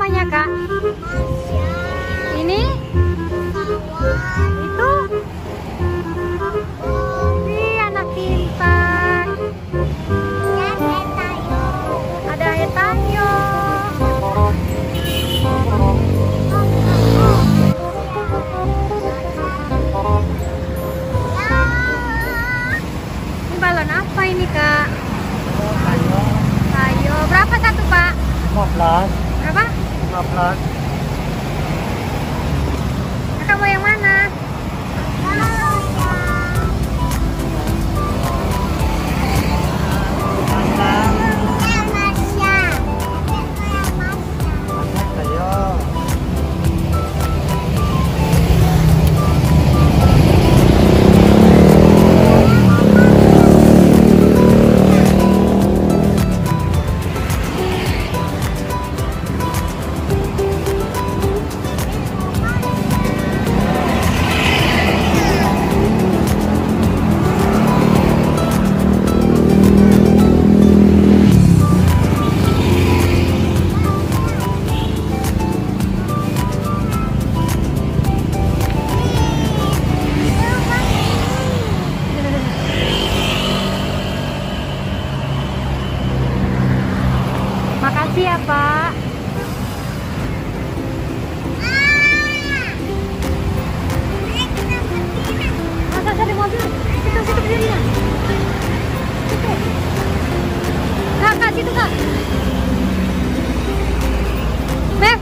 namanya, Kak? Ini? Itu? Ih, anak pintar. Ada Hetayo. Ini balon apa ini, Kak? Ayo, berapa satu, Pak? 15. Berapa? 15. Kakak mau yang mana? Makasih ya, Pak. Masa di mobil? Situ berdirinya. Situ. Kak, situ, Kak. Mev.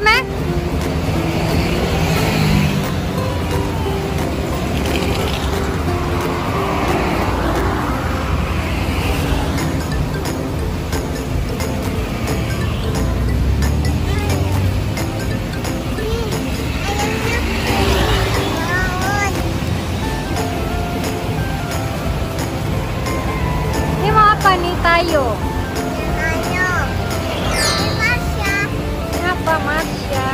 Ini mau apa nih, Tayo? Ini apa, Masya?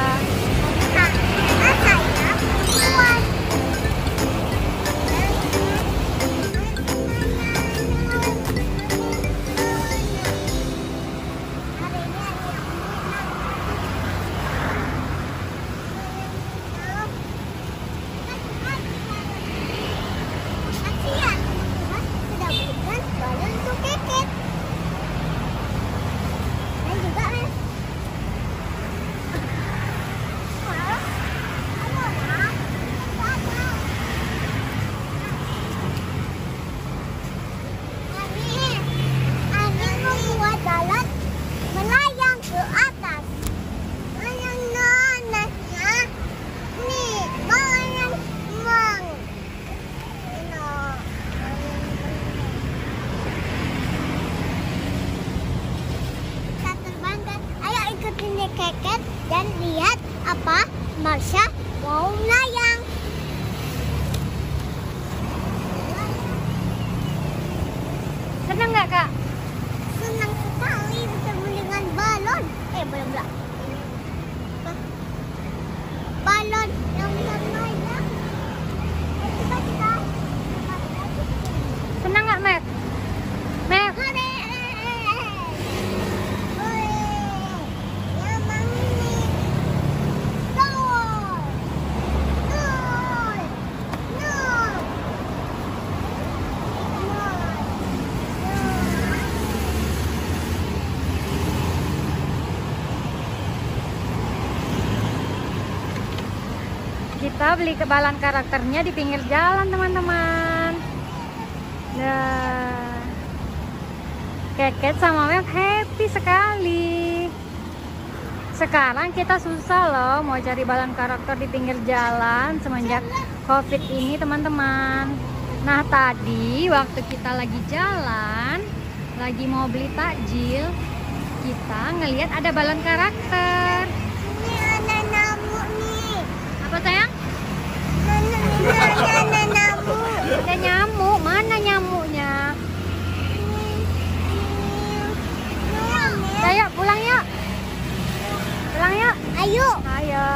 Keket dan lihat apa Marsha mau melayang. Senang nggak, Kak? Senang sekali bertemu dengan balon. Balon. Balon yang melayang. Senang nggak, Mev? Mev? Kita beli kebalan karakternya di pinggir jalan, teman-teman. Nah, Keket sama Mev happy sekali. Sekarang kita susah loh mau cari balon karakter di pinggir jalan semenjak COVID ini, teman-teman. Nah, tadi waktu kita lagi jalan, lagi mau beli takjil, kita ngelihat ada balon karakter. Ini ada nyamuk nih. Apa, sayang? Ada nyamuk. Ada nyamuk. Mana nyamuknya? Ayo pulang yuk. Pulang yuk. Ayo. Ayo.